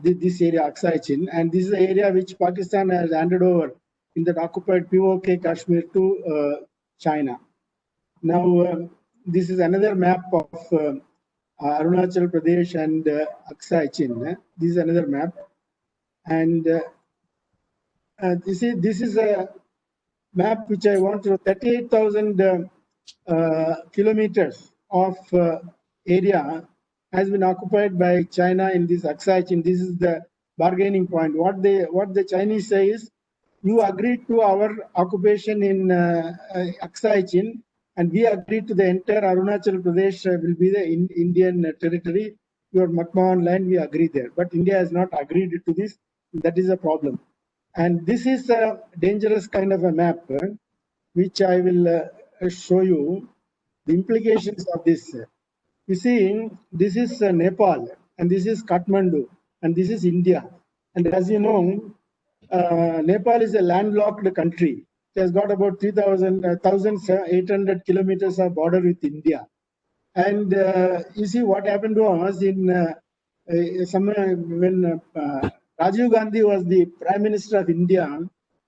Speaker 1: this area Aksai Chin, and this is the area which Pakistan has handed over in that occupied POK Kashmir to China. Now, this is another map of Arunachal Pradesh and Aksai Chin. This is another map. And this is a map which I want to 38,000 kilometers of area has been occupied by China in this Aksai Chin. This is the bargaining point. What the Chinese say is, you agreed to our occupation in Aksai Chin, and we agreed to the entire Arunachal Pradesh will be the Indian territory. Your McMahon land, we agree there. But India has not agreed to this. That is a problem. And this is a dangerous kind of a map, which I will show you the implications of this. You see, this is Nepal, and this is Kathmandu, and this is India. And as you know, Nepal is a landlocked country. It has got about 1,800 kilometers of border with India. And you see what happened to us in somewhere when Rajiv Gandhi was the Prime Minister of India.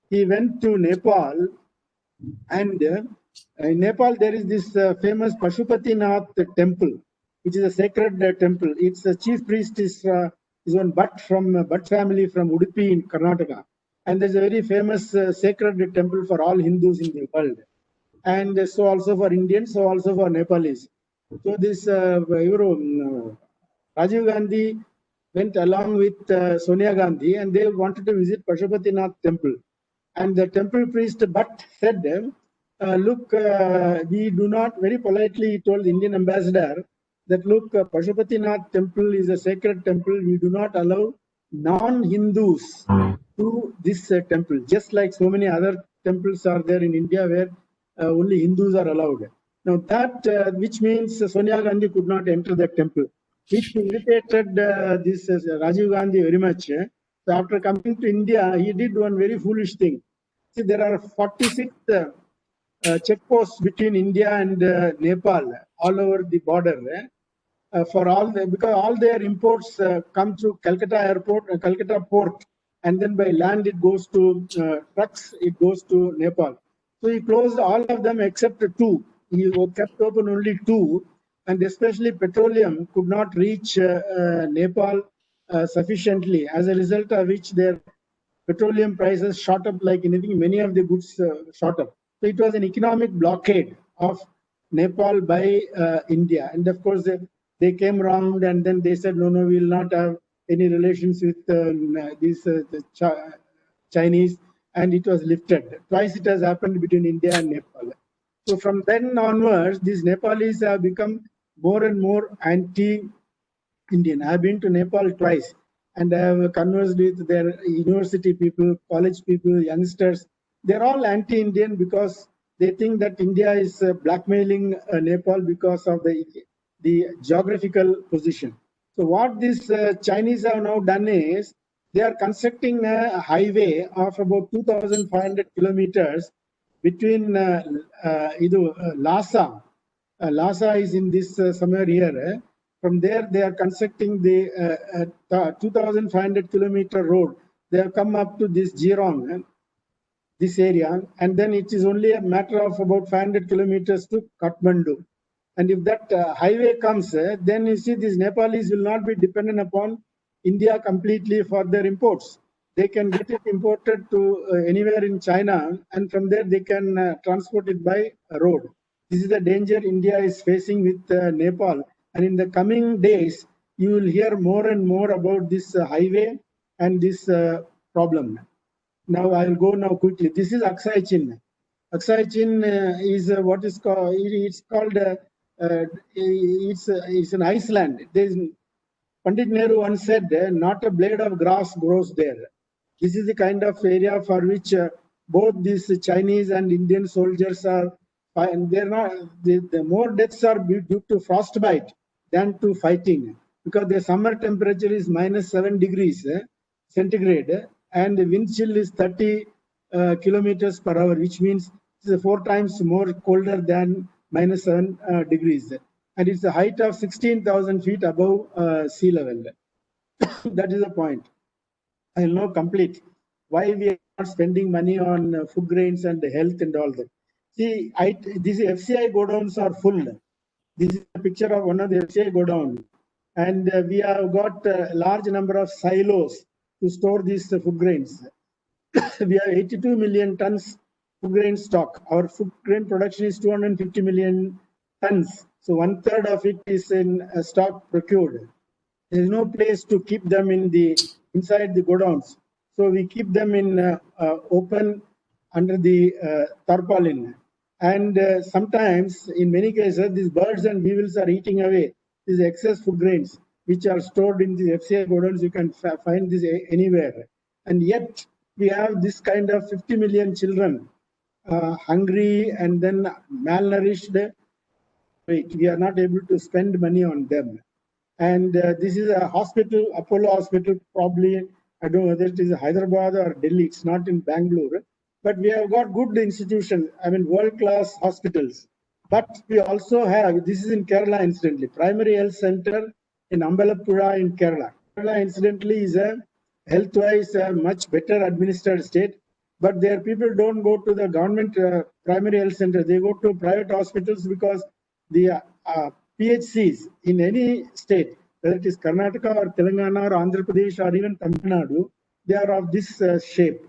Speaker 1: He went to Nepal, and in Nepal there is this famous Pashupatinath temple, which is a sacred temple. Its chief priest is one Bhatt from Bhatt family from Udupi in Karnataka. And there's a very famous sacred temple for all Hindus in the world. And so also for Indians, so also for Nepalese. So this Rajiv Gandhi went along with Sonia Gandhi, and they wanted to visit Pashupatinath temple. And the temple priest Bhatt said, look, we do not, very politely he told the Indian ambassador that, look, Pashupatinath temple is a sacred temple. We do not allow non-Hindus to this temple, just like so many other temples are there in India where only Hindus are allowed. Now that, which means Sonia Gandhi could not enter that temple, which irritated this Rajiv Gandhi very much. So after coming to India, he did one very foolish thing. See, there are 46 checkposts between India and Nepal all over the border. For all because all their imports come through Calcutta airport, Calcutta port, and then by land it goes to trucks, it goes to Nepal. So he closed all of them except two. He kept open only two, and especially petroleum could not reach Nepal sufficiently, as a result of which their petroleum prices shot up like anything. Many of the goods shot up. So it was an economic blockade of Nepal by India. And of course, they came around and then they said, no, we will not have any relations with these Chinese. And it was lifted. Twice it has happened between India and Nepal. So from then onwards, these Nepalis have become more and more anti-Indian. I have been to Nepal twice, and I have conversed with their university people, college people, youngsters. They're all anti-Indian because they think that India is blackmailing Nepal because of the geographical position. So what these Chinese have now done is, they are constructing a highway of about 2,500 kilometers between Lhasa. Lhasa is in this somewhere here. From there, they are constructing the 2,500 kilometer road. They have come up to this Jirong, this area, and then it is only a matter of about 500 kilometers to Kathmandu. And if that highway comes, then you see these Nepalis will not be dependent upon India completely for their imports. They can get it imported to anywhere in China, and from there they can transport it by road. This is the danger India is facing with Nepal. And in the coming days, you will hear more and more about this highway and this problem. Now I will go now quickly. This is Aksai Chin. Aksai Chin is what is called. It's called. It's an Iceland. Pandit Nehru once said, "Not a blade of grass grows there." This is the kind of area for which both these Chinese and Indian soldiers are. And they're not. The more deaths are due to frostbite than to fighting, because the summer temperature is -7 degrees centigrade, and the wind chill is 30 kilometers per hour, which means it's 4 times more colder than -7 degrees. And it's a height of 16,000 feet above sea level. That is the point. I will now complete. why we are not spending money on food grains and health and all that. See, these FCI godowns are full. This is a picture of one of the FCI godown. And we have got a large number of silos to store these food grains. We have 82 million tons food grain stock. Our food grain production is 250 million tons. So 1/3 of it is in stock procured. There is no place to keep them inside the godowns. So we keep them in open under the tarpaulin. And sometimes, in many cases, these birds and weevils are eating away these excess food grains, which are stored in the FCI godowns. You can find this anywhere. And yet, we have this kind of 50 million children hungry and then malnourished. We are not able to spend money on them. And this is a hospital, Apollo Hospital, probably, I don't know whether it is Hyderabad or Delhi, it's not in Bangalore. But we have got good institutions, I mean, world-class hospitals. But we also have, this is in Kerala incidentally, Primary Health Center in Ambalappuzha in Kerala. Kerala incidentally is a health-wise much better administered state. But their people don't go to the government primary health center. They go to private hospitals because the PHCs in any state, whether it is Karnataka or Telangana or Andhra Pradesh or even Tamil Nadu, they are of this shape.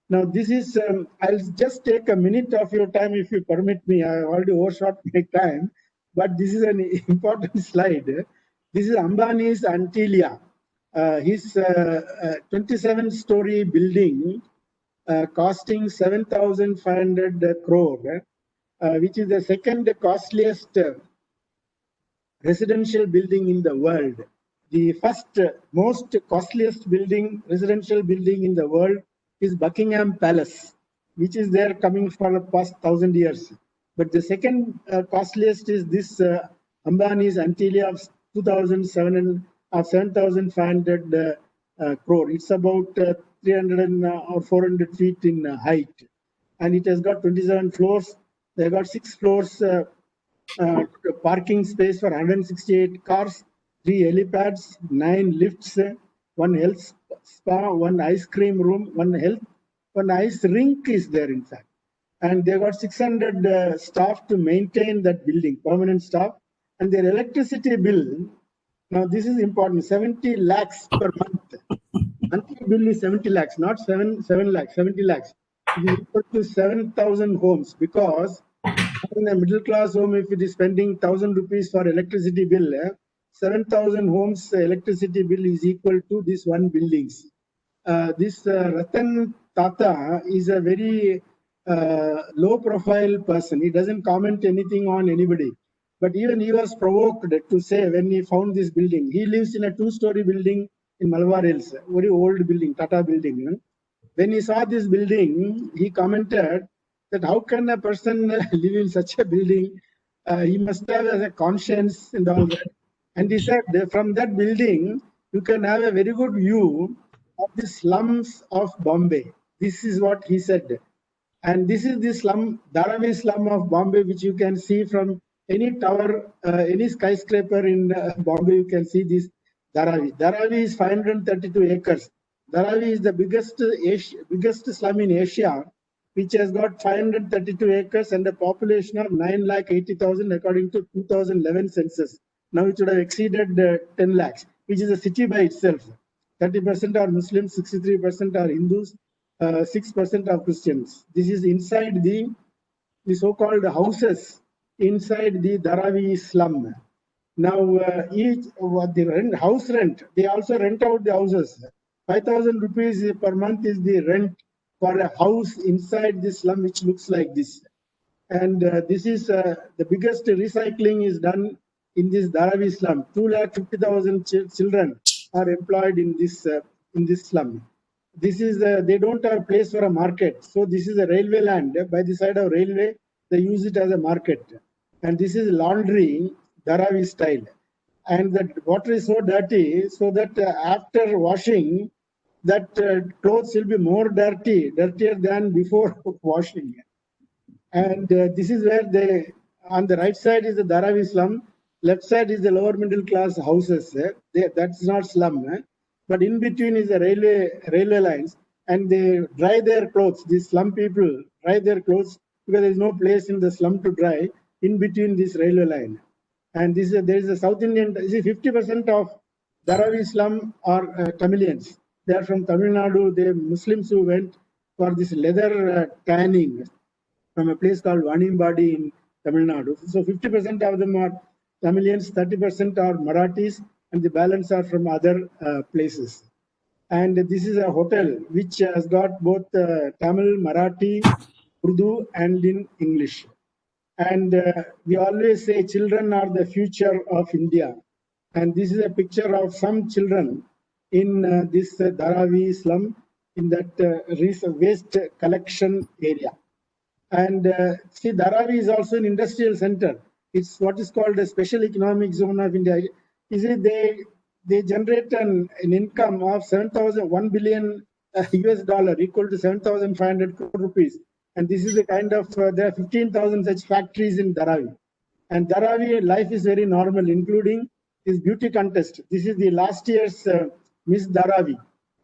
Speaker 1: Now, this is, I'll just take a minute of your time if you permit me. I already overshot my time, but this is an important slide. This is Ambani's Antilia. His 27-story building costing 7,500 crore, which is the second costliest residential building in the world. The first most costliest residential building in the world is Buckingham Palace, which is there coming for the past 1,000 years. But the second costliest is this Ambani's Antilia of 7,500 crore. It's about 300 or 400 feet in height. And it has got 27 floors. They got 6 floors parking space for 168 cars, 3 helipads, 9 lifts, 1 health spa, 1 ice cream room, 1 ice rink is there in fact. And they got 600 staff to maintain that building, permanent staff. And their electricity bill, now this is important, 70 lakhs per month. Monthly bill is 70 lakhs, not 7 lakhs, 70 lakhs. It is equal to 7,000 homes because in a middle class home, if it is spending 1,000 rupees for electricity bill, 7,000 homes electricity bill is equal to this one buildings. This Ratan Tata is a very low profile person. He doesn't comment anything on anybody. But even he was provoked to say when he found this building, he lives in a 2-story building in Malabar Hills, very old building, Tata building. When he saw this building, he commented that how can a person live in such a building? He must have a conscience and all that. And he said from that building, you can have a very good view of the slums of Bombay. This is what he said. And this is the slum, Dharavi slum of Bombay, which you can see from any tower, any skyscraper in Bombay, you can see this Dharavi. Dharavi is 532 acres. Dharavi is the biggest slum in Asia, which has got 532 acres and a population of 9,80,000 according to 2011 census. Now it should have exceeded 10 lakhs, which is a city by itself. 30% are Muslims, 63% are Hindus, 6% are Christians. This is inside the so-called houses inside the Dharavi slum. Now, house rent, they also rent out the houses. 5,000 rupees per month is the rent for a house inside this slum, which looks like this. And this is the biggest recycling is done in this Dharavi slum. 250,000 children are employed in this slum. This is they don't have a place for a market. So this is a railway land. By the side of railway, they use it as a market. And this is laundry, Dharavi style. And the water is so dirty, so that after washing, that clothes will be more dirtier than before washing. And this is where on the right side is the Dharavi slum, left side is the lower middle class houses. That's not slum. But in between is the railway lines. and they dry their clothes. These slum people dry their clothes because there is no place in the slum to dry in between this railway line. And this is, there is a South Indian, 50% of Dharavi slum are Tamilians. They are from Tamil Nadu. They Muslims who went for this leather tanning from a place called Vanimbadi in Tamil Nadu. So 50% of them are Tamilians, 30% are Marathis, and the balance are from other places. And this is a hotel which has got both Tamil, Marathi, Urdu, and in English. And we always say children are the future of India. And this is a picture of some children in this Dharavi slum in that waste collection area. And see, Dharavi is also an industrial center. It's what is called a special economic zone of India. You see, they generate an income of 1 billion US dollar, equal to 7,500 crore rupees. And this is the kind of, there are 15,000 such factories in Dharavi. And Dharavi life is very normal, including this beauty contest. This is the last year's Miss Dharavi.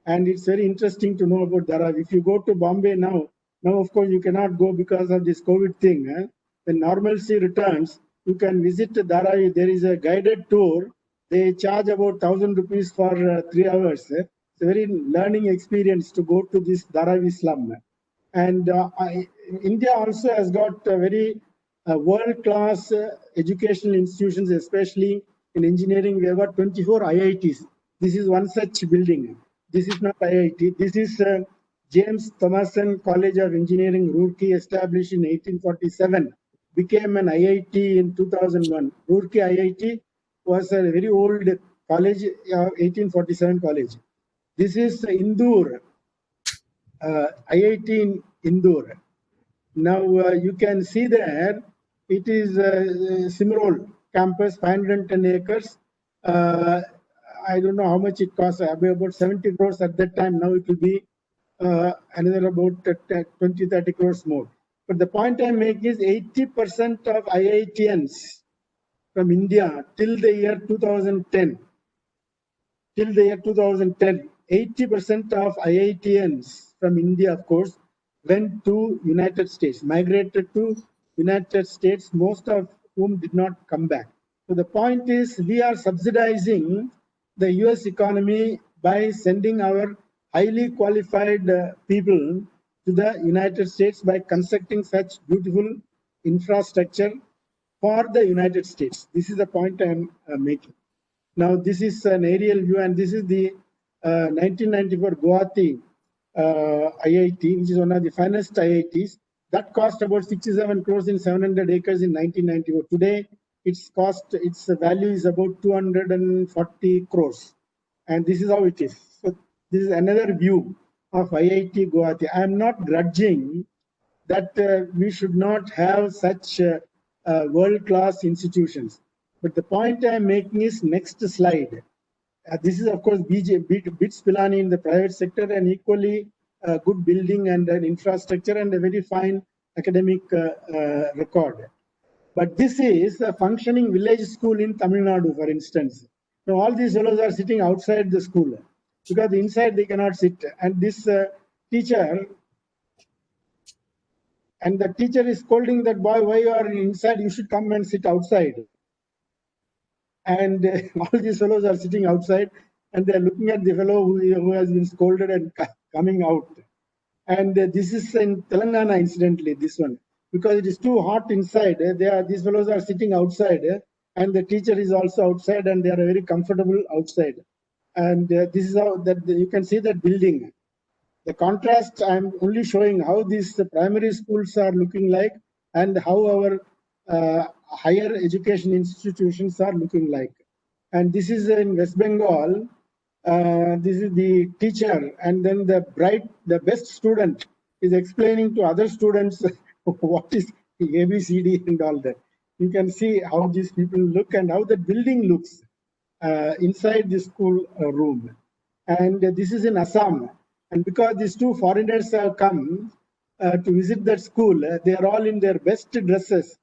Speaker 1: And it's very interesting to know about Dharavi. If you go to Bombay now, of course, you cannot go because of this COVID thing. When normalcy returns, you can visit Dharavi. There is a guided tour. They charge about 1,000 rupees for 3 hours. It's a very learning experience to go to this Dharavi slum. And India also has got very world-class educational institutions, especially in engineering. We have got 24 IITs. This is one such building. This is not IIT. This is James Thomason College of Engineering, Roorkee, established in 1847, became an IIT in 2001. Roorkee IIT was a very old college, 1847 college. This is Indore, IIT in Indore. Now you can see there, it is Simrol campus, 510 acres. I don't know how much it costs, about 70 crores at that time. Now it will be another about 20, 30 crores more. But the point I make is 80% of IITians from India till the year 2010, 80% of IITians from India, of course, went to United States, migrated to United States, most of whom did not come back. So the point is, we are subsidizing the US economy by sending our highly qualified people to the United States by constructing such beautiful infrastructure for the United States. This is the point I am making. Now, this is an aerial view, and this is the 1994 GOVT IIT, which is one of the finest IITs. That cost about 67 crores in 700 acres in 1994. Today, its value is about 240 crores. And this is how it is. So this is another view of IIT GOVT. I am not grudging that we should not have such world-class institutions. But the point I am making is next slide. This is, of course, BITS Pilani in the private sector, and equally good building and an infrastructure and a very fine academic record. But this is a functioning village school in Tamil Nadu, for instance. Now, all these fellows are sitting outside the school because inside they cannot sit. And this teacher, and the teacher is scolding that boy, why you are inside? You should come and sit outside. And all these fellows are sitting outside, and they are looking at the fellow who has been scolded and coming out. And this is in Telangana, incidentally, this one, because it is too hot inside. These fellows are sitting outside, and the teacher is also outside, and they are very comfortable outside. And this is how that you can see that building. The contrast, I am only showing how these primary schools are looking like and how our higher education institutions are looking like. And this is in West Bengal. This is the teacher, and then the best student is explaining to other students what is the ABCD and all that. You can see how these people look and how the building looks inside the school room. And this is in Assam. And because these two foreigners have come to visit that school, they are all in their best dresses.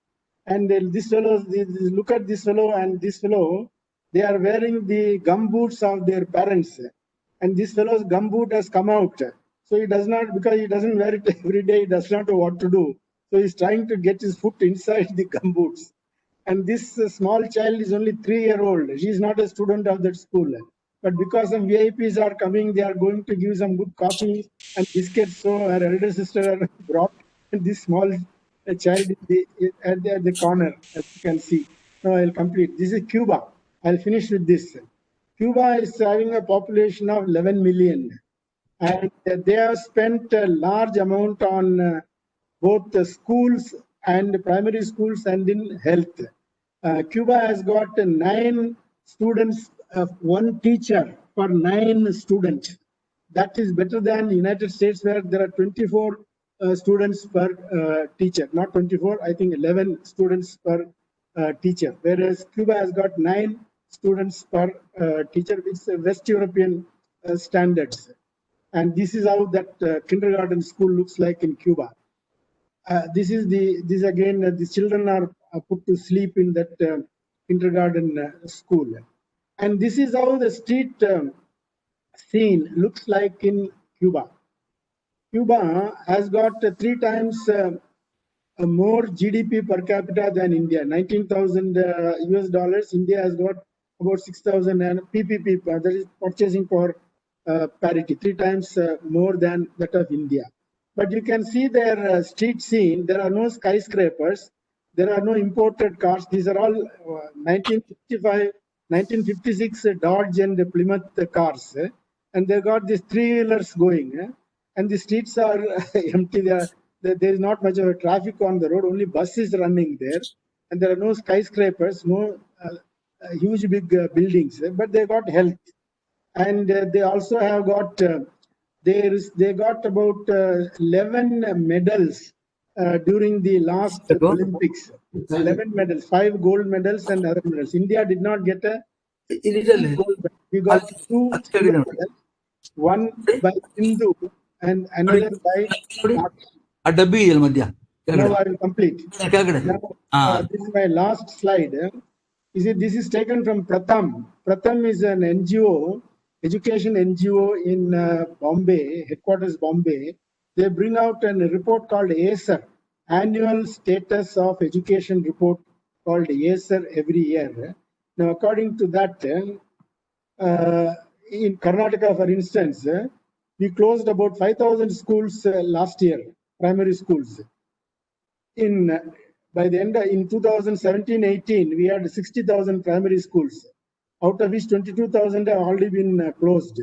Speaker 1: And this fellow, look at this fellow and this fellow, they are wearing the gumboots of their parents. And this fellow's gumboot has come out. So he does not, because he doesn't wear it every day, he does not know what to do. So he's trying to get his foot inside the gumboots. And this small child is only 3-year-old. She is not a student of that school. But because some VIPs are coming, they are going to give some good coffee and biscuits. So her elder sister brought this small child at the corner, as you can see. Now I'll complete. This is Cuba. I'll finish with this. Cuba is having a population of 11 million. And they have spent a large amount on both the schools and primary schools and in health. Cuba has got 9 students, 1 teacher for 9 students. That is better than United States, where there are 24 students per teacher. Not 24, I think 11 students per teacher. Whereas Cuba has got 9 students per teacher, which is West European standards. And this is how that kindergarten school looks like in Cuba. This again, the children are put to sleep in that kindergarten school. And this is how the street scene looks like in Cuba. Cuba has got 3 times more GDP per capita than India. 19,000 US dollars. India has got about 6,000, and PPP, that is purchasing power parity, 3 times more than that of India. But you can see their street scene. There are no skyscrapers. There are no imported cars. These are all 1955, 1956 Dodge and Plymouth cars. And they got these 3-wheelers going. And the streets are empty. There is not much of a traffic on the road. Only buses running there. And there are no skyscrapers, no huge big buildings. But they got health. And they also have got they got about 11 medals during the last Olympics. 11 medals, 5 gold medals and other medals. India did not get a gold medal. We got 2 silver medals, 1 by Hindu and another by Now I will complete. Now, this is my last slide. You see, this is taken from Pratham. Pratham is an NGO, education NGO in Bombay, headquarters Bombay. They bring out a report called ASER, Annual Status of Education Report, called ASER every year. Now, according to that, in Karnataka, for instance, we closed about 5,000 schools last year, primary schools. By the end in 2017-18, we had 60,000 primary schools, out of which 22,000 have already been closed.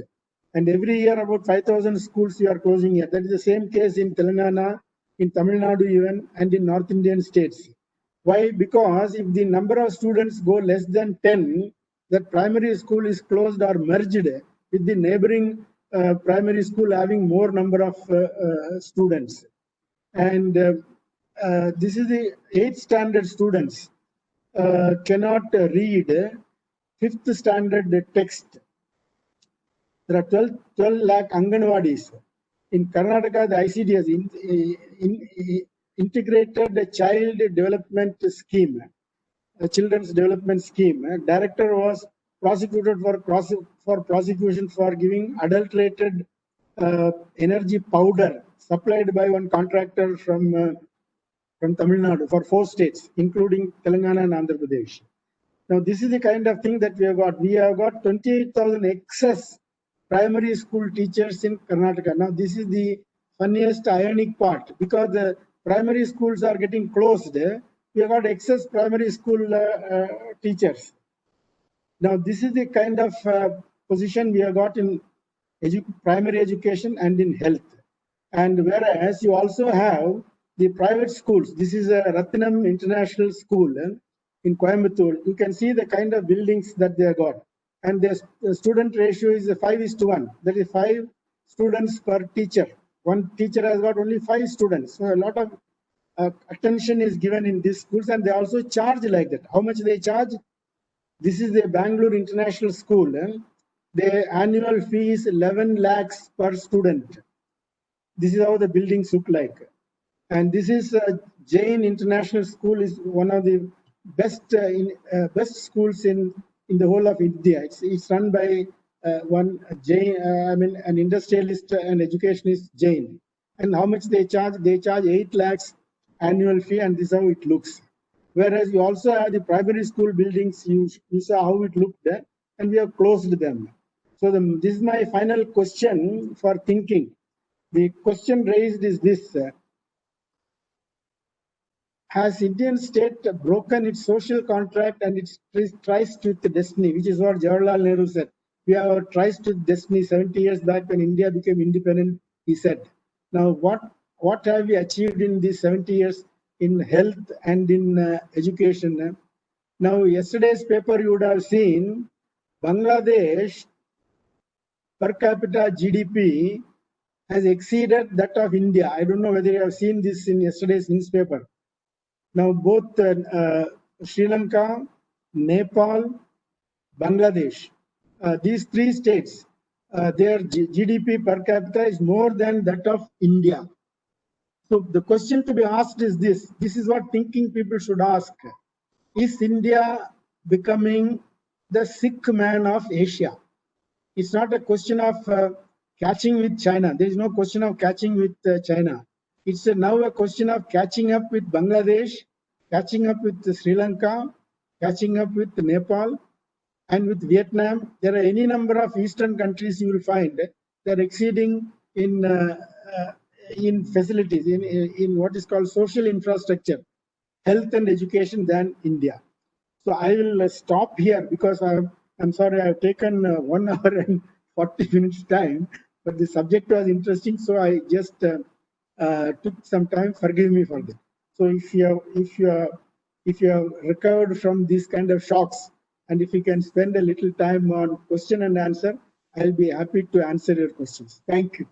Speaker 1: And every year, about 5,000 schools we are closing here. That is the same case in Telangana, in Tamil Nadu even, and in North Indian states. Why? Because if the number of students go less than 10, that primary school is closed or merged with the neighboring primary school having more number of students. And this is the 8th standard students cannot read 5th standard text. There are 12 lakh Anganwadis. In Karnataka, the ICD has integrated the child development scheme, a children's development scheme. Director was prosecuted for prosecution for giving adulterated energy powder supplied by one contractor from Tamil Nadu for 4 states, including Telangana and Andhra Pradesh. Now, this is the kind of thing that we have got. We have got 28,000 excess primary school teachers in Karnataka. Now, this is the funniest ironic part, because the primary schools are getting closed. We have got excess primary school teachers. Now, this is the kind of position we have got in primary education and in health. And whereas you also have the private schools. This is a Ratnam International School in Coimbatore. You can see the kind of buildings that they have got. And the student ratio is 5:1. That is 5 students per teacher. One teacher has got only 5 students. So a lot of attention is given in these schools, and they also charge like that. How much they charge? This is the Bangalore International School. The annual fee is 11 lakhs per student. This is how the buildings look like. And this is Jain International School, is one of the best best schools in the whole of India. It's run by one Jain, I mean, an industrialist and educationist Jain. And how much they charge? They charge 8 lakhs annual fee, and this is how it looks. Whereas you also have the primary school buildings, you saw how it looked there, and we have closed them. So this is my final question for thinking. The question raised is this: has Indian state broken its social contract and its tryst with destiny, which is what Jawaharlal Nehru said. We have a tryst with destiny 70 years back when India became independent, he said. Now, what have we achieved in these 70 years in health and in education? Now, yesterday's paper you would have seen, Bangladesh per capita GDP has exceeded that of India. I don't know whether you have seen this in yesterday's newspaper. Now, both Sri Lanka, Nepal, Bangladesh, these 3 states, their GDP per capita is more than that of India. So the question to be asked is this. This is what thinking people should ask. Is India becoming the sick man of Asia? It's not a question of catching with China. There is no question of catching with China. It's now a question of catching up with Bangladesh, catching up with Sri Lanka, catching up with Nepal, and with Vietnam. There are any number of Eastern countries you will find they're exceeding in facilities, in what is called social infrastructure, health and education than India. So I will stop here because I'm sorry I've taken 1 hour and 40 minutes time, but the subject was interesting, so I just took some time. Forgive me for that. So if you have recovered from these kind of shocks, and if you can spend a little time on question and answer, I'll be happy to answer your questions. Thank you.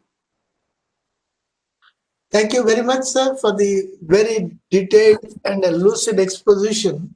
Speaker 3: Thank you very much, sir, for the very detailed and lucid exposition